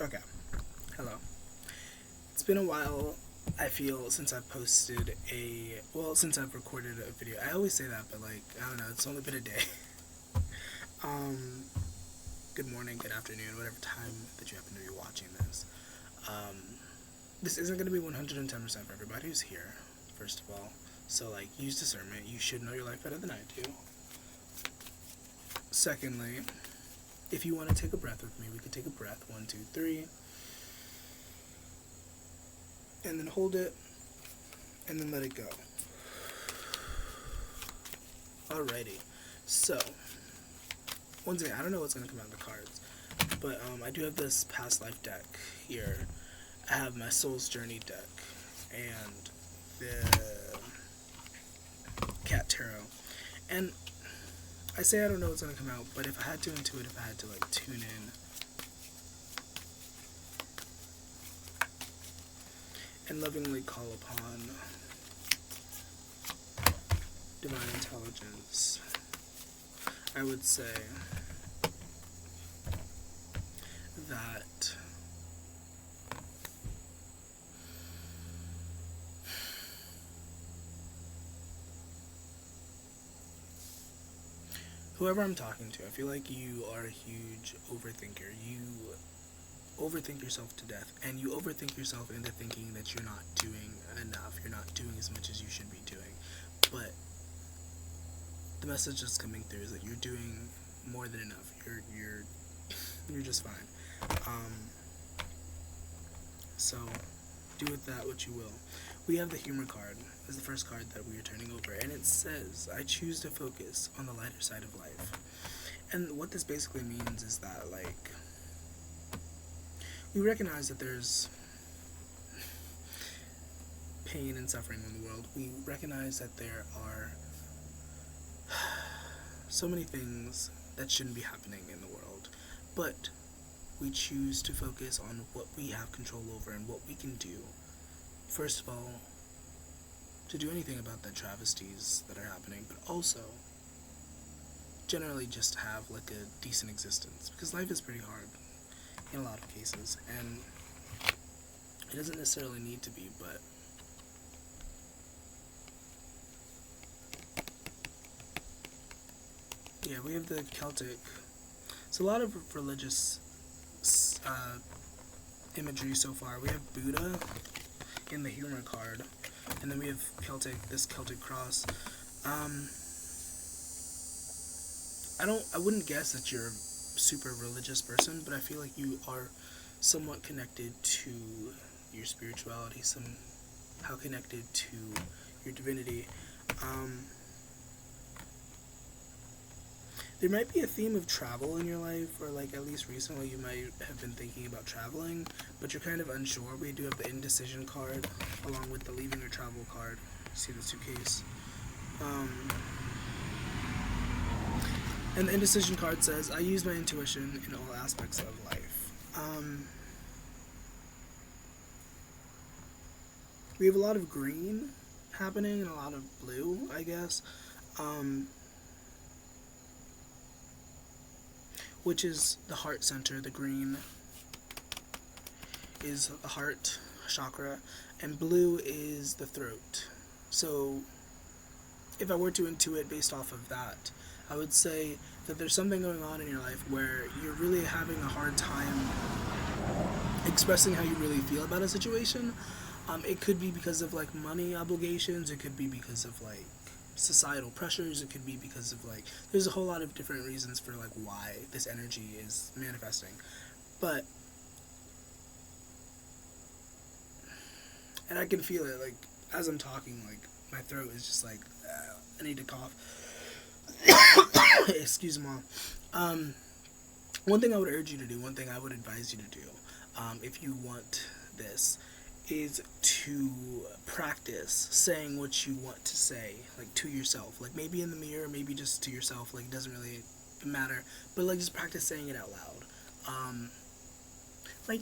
Okay. Hello. It's been a while, I feel, since I've since I've recorded a video. I always say that, but I don't know, it's only been a day. um, Good morning, good afternoon, whatever time that you happen to be watching this. Um, this isn't going to be 110% for everybody who's here, first of all. So, use discernment. You should know your life better than I do. Secondly, if you want to take a breath with me, we could take a breath. 1, 2, 3. And then hold it. And then let it go. Alrighty. So, once again, I don't know what's going to come out of the cards. But I do have this past life deck here. I have my Soul's Journey deck. And the Cat Tarot. And I say I don't know what's going to come out, but if I had to intuit, if I had to tune in and lovingly call upon divine intelligence, I would say that whoever I'm talking to, I feel like you are a huge overthinker. You overthink yourself to death, and you overthink yourself into thinking that you're not doing enough, you're not doing as much as you should be doing. But the message that's coming through is that you're doing more than enough. You're just fine. So do with that what you will. We have the humor card as the first card that we are turning over, and it says, I choose to focus on the lighter side of life. And what this basically means is that we recognize that there's pain and suffering in the world. We recognize that there are so many things that shouldn't be happening in the world, but we choose to focus on what we have control over and what we can do. First of all, to do anything about the travesties that are happening, but also generally just to have a decent existence, because life is pretty hard in a lot of cases, and it doesn't necessarily need to be, but yeah, we have the Celtic. It's a lot of religious imagery so far. We have Buddha in the humor card, and then we have this Celtic cross. I wouldn't guess that you're a super religious person, but I feel like you are somewhat connected to your spirituality, somehow connected to your divinity. There might be a theme of travel in your life, or at least recently you might have been thinking about traveling, but you're kind of unsure. We do have the indecision card along with the leaving or travel card. See the suitcase. And the indecision card says, I use my intuition in all aspects of life. We have a lot of green happening and a lot of blue, I guess. Which is the heart center. The green is the heart chakra, and blue is the throat. So if I were to intuit based off of that, I would say that there's something going on in your life where you're really having a hard time expressing how you really feel about a situation. It could be because of money obligations, it could be because of societal pressures, it could be because of there's a whole lot of different reasons for why this energy is manifesting. But and I can feel it as I'm talking, my throat is just I need to cough. Excuse me, Mom. One thing I would urge you to do, one thing I would advise you to do, if you want this, is to practice saying what you want to say, to yourself. Maybe in the mirror, maybe just to yourself, it doesn't really matter. But, just practice saying it out loud.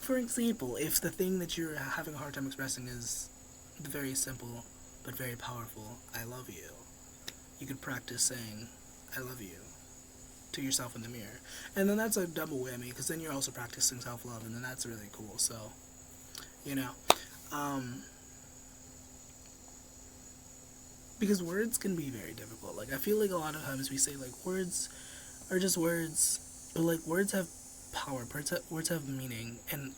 For example, if the thing that you're having a hard time expressing is the very simple but very powerful, I love you, you could practice saying, I love you, to yourself in the mirror. And then that's a double whammy, because then you're also practicing self-love, and then that's really cool. So, you know, because words can be very difficult. Like, I feel like a lot of times we say, like, words are just words, but, like, words have power, words have meaning, and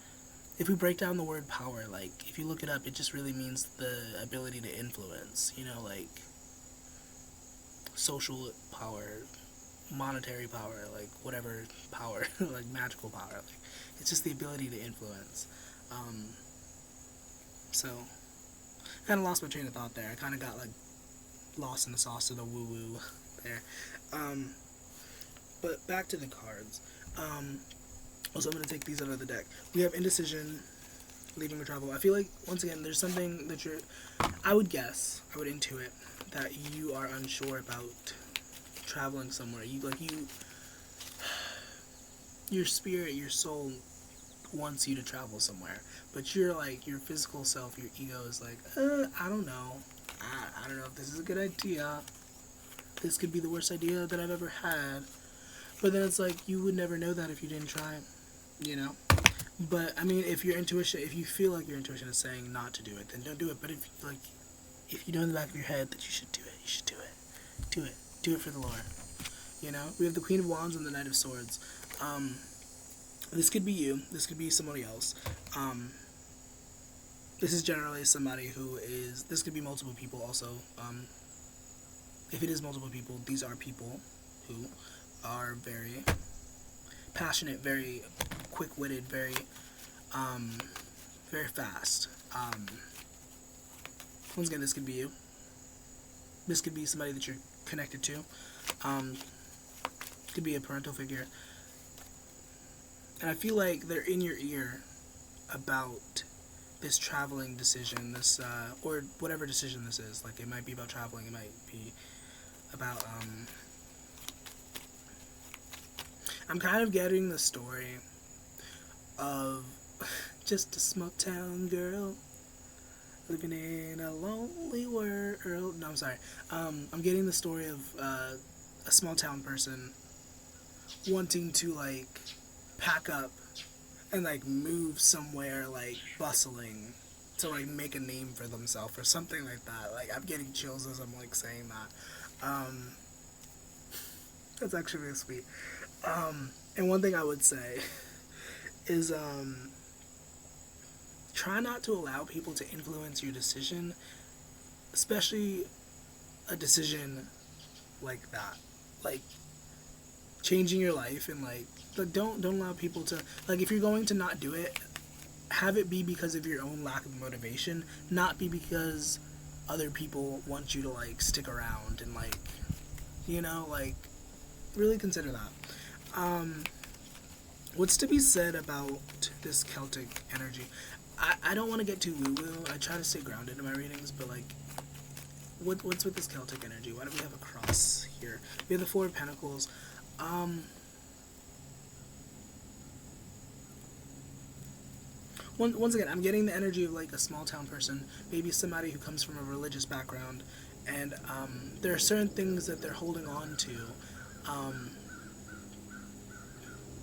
if we break down the word power, like, if you look it up, it just really means the ability to influence, you know, like, social power, monetary power, like, whatever power, like, magical power, like, it's just the ability to influence. So, I kind of lost my train of thought there. I kind of got, like, lost in the sauce of the woo-woo there. But back to the cards. Also, I'm going to take these out of the deck. We have indecision, leaving or travel. I feel like, once again, there's something that I would intuit that you are unsure about traveling somewhere. Your spirit, your soul wants you to travel somewhere. But your physical self, your ego is like, I don't know. I don't know if this is a good idea. This could be the worst idea that I've ever had. But then it's like, you would never know that if you didn't try, you know? But, I mean, if you feel like your intuition is saying not to do it, then don't do it. But if you know in the back of your head that you should do it, you should do it. Do it. Do it for the Lord. You know? We have the Queen of Wands and the Knight of Swords. This could be you. This could be somebody else. This is generally somebody this could be multiple people also. If it is multiple people, these are people who are very passionate, very quick-witted, very fast. Once again, this could be you. This could be somebody that you're connected to. Could be a parental figure. And I feel like they're in your ear about this traveling decision, or whatever decision this is. Like, it might be about traveling, it might be about, I'm kind of getting the story of just a small town girl living in a lonely world. No, I'm sorry. I'm getting the story of a small town person wanting to, like, pack up and, like, move somewhere, like, bustling to, like, make a name for themselves or something like that. Like, I'm getting chills as I'm, like, saying that. That's actually really sweet. And one thing I would say is, try not to allow people to influence your decision, especially a decision like that. Like, changing your life, and, like don't allow people to, like, if you're going to not do it, have it be because of your own lack of motivation, not be because other people want you to, like, stick around and, like, you know, like, really consider that. What's to be said about this Celtic energy? I don't want to get too woo-woo. I try to stay grounded in my readings, but, like, what's with this Celtic energy? Why do we have a cross here? We have the Four of Pentacles. Once again, I'm getting the energy of, like, a small town person, maybe somebody who comes from a religious background, and there are certain things that they're holding on to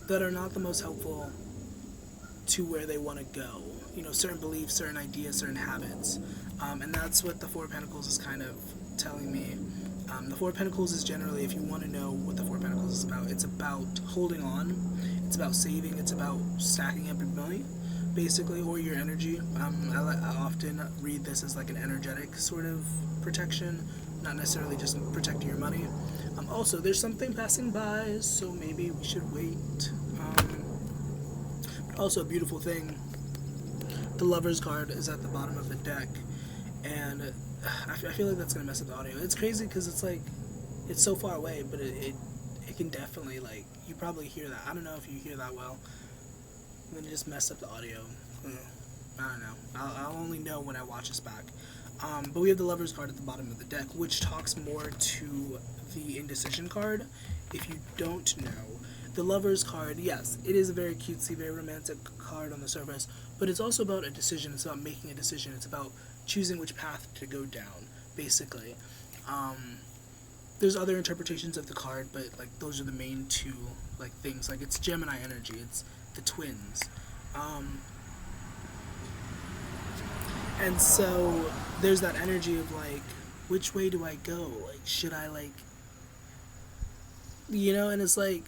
that are not the most helpful to where they want to go. You know, certain beliefs, certain ideas, certain habits. And that's what the Four of Pentacles is kind of telling me. The Four of Pentacles is generally, if you want to know what the Four of Pentacles is about, it's about holding on, it's about saving, it's about stacking up your money, basically, or your energy. I often read this as, like, an energetic sort of protection, not necessarily just protecting your money. Also, there's something passing by, so maybe we should wait. But also, a beautiful thing, the Lover's card is at the bottom of the deck, and I feel like that's going to mess up the audio. It's crazy because it's, like, it's so far away, but it can definitely, like, you probably hear that. I don't know if you hear that well. I'm going to just mess up the audio. I don't know. I'll only know when I watch this back. But we have the Lover's card at the bottom of the deck, which talks more to the indecision card. If you don't know, the Lover's card, yes, it is a very cutesy, very romantic card on the surface, but it's also about a decision. It's about making a decision. It's about choosing which path to go down, basically. there's other interpretations of the card, but like those are the main two like things. Like it's Gemini energy, it's the twins, um, and so there's that energy of like, which way do I go? Like, should I like, and it's like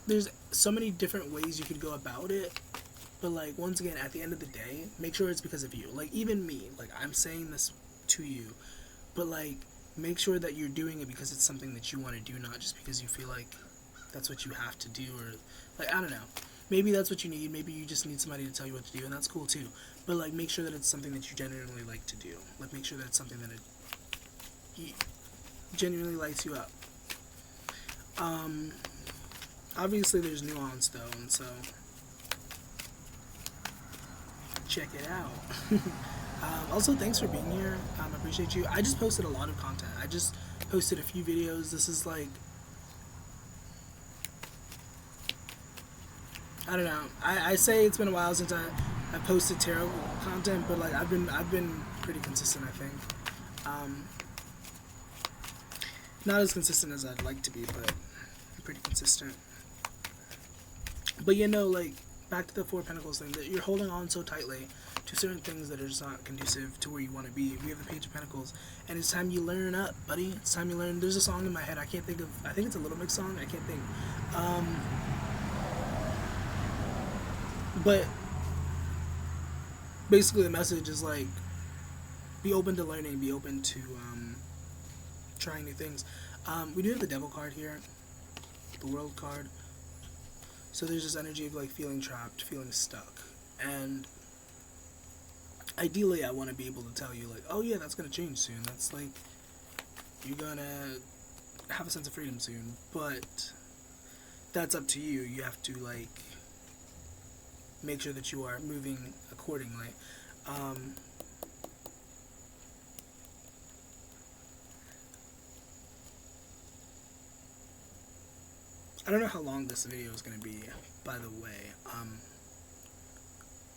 there's so many different ways you could go about it. But like once again, at the end of the day, make sure it's because of you. Like even me, like I'm saying this to you, but like make sure that you're doing it because it's something that you want to do, not just because you feel like that's what you have to do, or like I don't know. Maybe that's what you need. Maybe you just need somebody to tell you what to do, and that's cool too. But like make sure that it's something that you genuinely like to do. Like make sure that it's something that it genuinely lights you up. Obviously there's nuance though, and so check it out. Also, thanks for being here. I appreciate you. I just posted a lot of content. I just posted a few videos. This is like, I don't know. I say it's been a while since I posted tarot content, but like I've been pretty consistent. I think, not as consistent as I'd like to be, but I'm pretty consistent. But like back to the Four of Pentacles thing, that you're holding on so tightly to certain things that are just not conducive to where you want to be. We have the Page of Pentacles, and it's time you learn up, buddy. It's time you learn. There's a song in my head. I can't think of. I think it's a Little Mix song. I can't think. But basically, the message is like, be open to learning. Be open to trying new things. We do have the Devil card here, the World card. So there's this energy of like feeling trapped, feeling stuck, and ideally I want to be able to tell you like, oh yeah, that's gonna change soon. That's like, you're gonna have a sense of freedom soon. But that's up to you. You have to like make sure that you are moving accordingly. I don't know how long this video is going to be, by the way.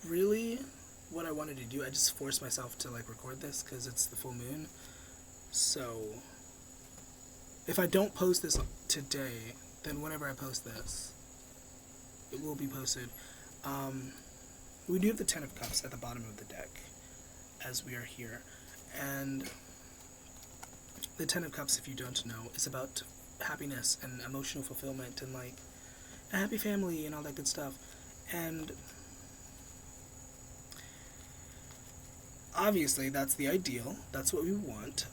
Really, what I wanted to do, I just forced myself to like record this because it's the full moon. So, if I don't post this today, then whenever I post this, it will be posted. We do have the Ten of Cups at the bottom of the deck, as we are here. And the Ten of Cups, if you don't know, is about happiness and emotional fulfillment and like a happy family and all that good stuff. And obviously that's the ideal, that's what we want,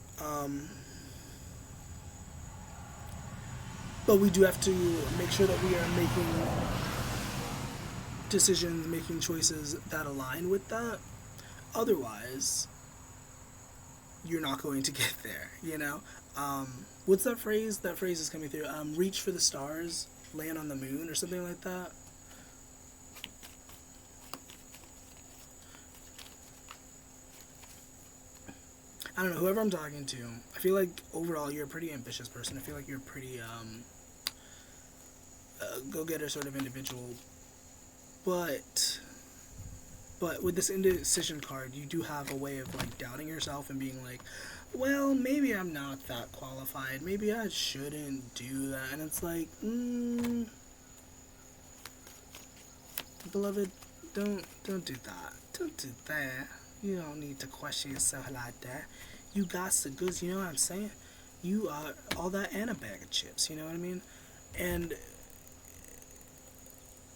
but we do have to make sure that we are making decisions, making choices that align with that. Otherwise you're not going to get there, what's that phrase? That phrase is coming through. Reach for the stars, land on the moon, or something like that. I don't know, whoever I'm talking to, I feel like overall you're a pretty ambitious person. I feel like you're a pretty go-getter sort of individual. But with this indecision card, you do have a way of like doubting yourself and being like, well, maybe I'm not that qualified. Maybe I shouldn't do that. And it's like, beloved, don't do that. Don't do that. You don't need to question yourself like that. You got the goods, you know what I'm saying? You are all that and a bag of chips, you know what I mean? And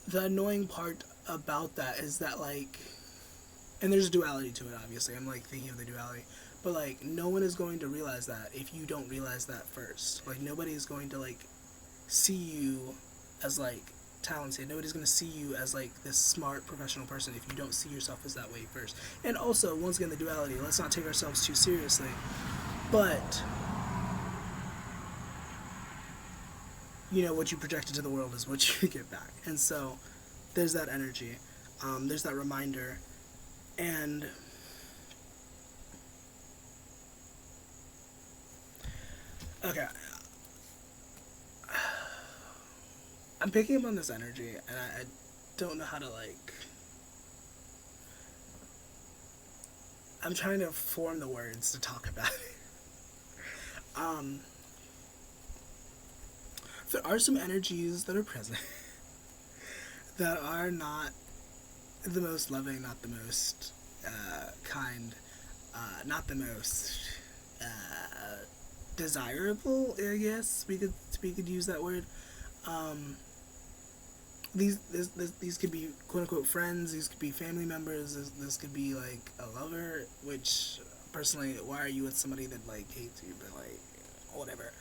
the annoying part about that is that like, and there's a duality to it, obviously. I'm like thinking of the duality. But like, no one is going to realize that if you don't realize that first. Like, nobody is going to like see you as like talented. Nobody's going to see you as like this smart professional person if you don't see yourself as that way first. And also, once again, the duality. Let's not take ourselves too seriously. But what you project into the world is what you get back. And so there's that energy. There's that reminder. And okay, I'm picking up on this energy, and I don't know how to like. I'm trying to form the words to talk about it. there are some energies that are present that are not the most loving, not the most kind, not the most desirable, I guess we could use that word. These could be quote unquote friends. These could be family members. This could be like a lover. Which personally, why are you with somebody that like hates you? But like, whatever.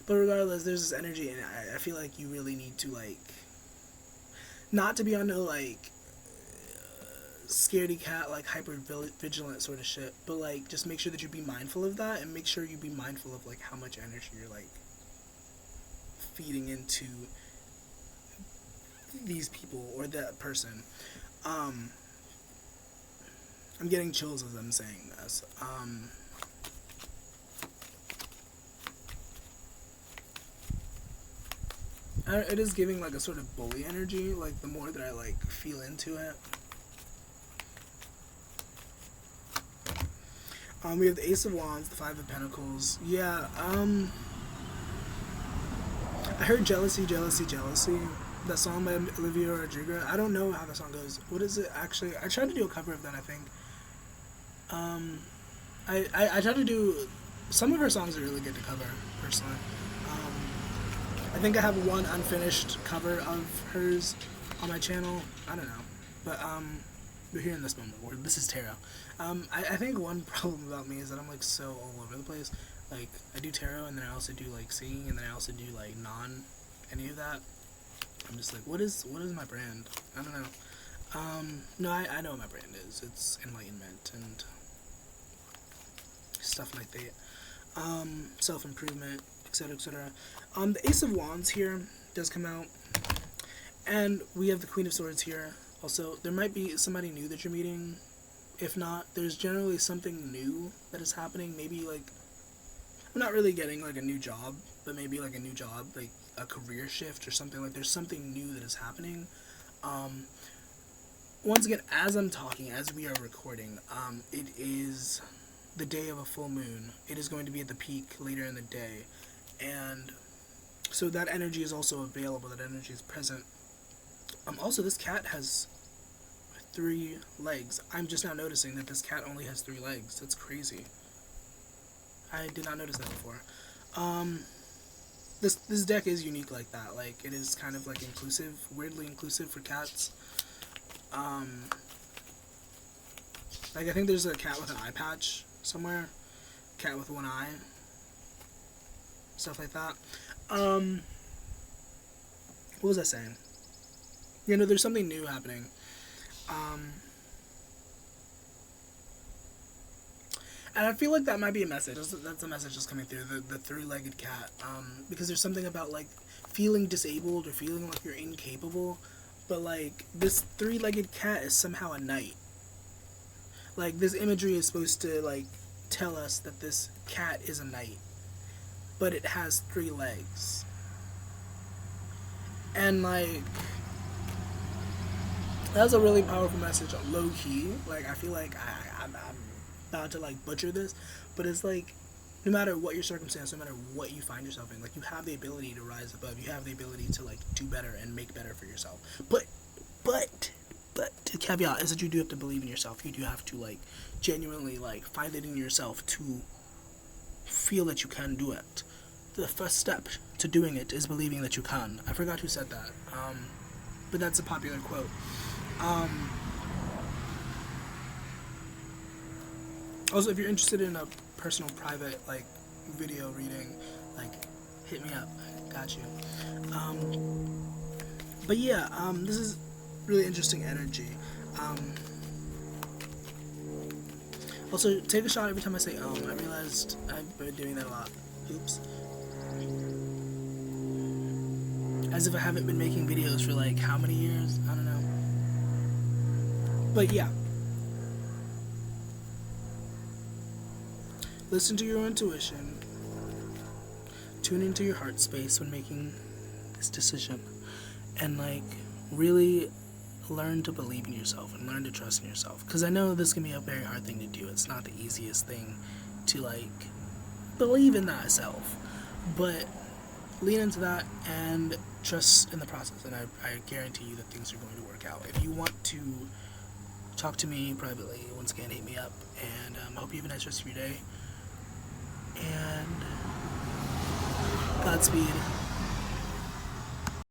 But regardless, there's this energy, and I feel like you really need to like, not to be on no like scaredy cat, like hyper vigilant sort of shit, but like just make sure that you be mindful of that, and make sure you be mindful of like how much energy you're like feeding into these people or that person. I'm getting chills as I'm saying this. It is giving like a sort of bully energy, like the more that I like feel into it. We have the Ace of Wands, the Five of Pentacles. Yeah, I heard Jealousy, Jealousy, Jealousy. That song by Olivia Rodrigo. I don't know how the song goes. What is it actually? I tried to do a cover of that, I think. I tried to do... Some of her songs are really good to cover, personally. I think I have one unfinished cover of hers on my channel. I don't know. But, we're here in this moment. This is tarot. I think one problem about me is that I'm, like, so all over the place. Like, I do tarot, and then I also do, like, singing, and then I also do, like, any of that. I'm just like, what is my brand? I don't know. No, I know what my brand is. It's enlightenment and stuff like that. Self-improvement, etc., etc. The Ace of Wands here does come out, and we have the Queen of Swords here. Also, there might be somebody new that you're meeting. If not, there's generally something new that is happening. Maybe, like, I'm not really getting, like, a new job, but maybe, like, a new job, like, a career shift or something. Like, there's something new that is happening. Once again, as I'm talking, as we are recording, it is the day of a full moon. It is going to be at the peak later in the day, and so that energy is also available. That energy is present. Also, this cat has 3 legs. I'm just now noticing that this cat only has 3 legs. That's crazy. I did not notice that before. This deck is unique like that. Like, it is kind of like inclusive, weirdly inclusive for cats. Like, I think there's a cat with an eye patch somewhere. Cat with 1 eye. Stuff like that. What was I saying? You know, there's something new happening. And I feel like that might be a message. That's a message that's coming through, the 3-legged cat. Because there's something about, like, feeling disabled or feeling like you're incapable. But, like, this 3-legged cat is somehow a knight. Like, this imagery is supposed to, like, tell us that this cat is a knight. But it has 3 legs. And, like, that's a really powerful message, low-key. Like, I feel like I'm about to, like, butcher this, but it's like, no matter what your circumstance, no matter what you find yourself in, like, you have the ability to rise above. You have the ability to, like, do better and make better for yourself. But the caveat is that you do have to believe in yourself. You do have to, like, genuinely, like, find it in yourself to feel that you can do it. The first step to doing it is believing that you can. I forgot who said that, but that's a popular quote. Also, if you're interested in a personal, private, like, video reading, like, hit me up. I got you. But yeah, this is really interesting energy. Also, take a shot every time I say I realized I've been doing that a lot. Oops. As if I haven't been making videos for, like, how many years? I don't know. But yeah. Listen to your intuition. Tune into your heart space when making this decision. And, like, really learn to believe in yourself and learn to trust in yourself. Because I know this can be a very hard thing to do. It's not the easiest thing to, like, believe in thyself. But lean into that and trust in the process, and I guarantee you that things are going to work out. If you want to talk to me privately, once again, hit me up, and hope you have a nice rest of your day, and Godspeed.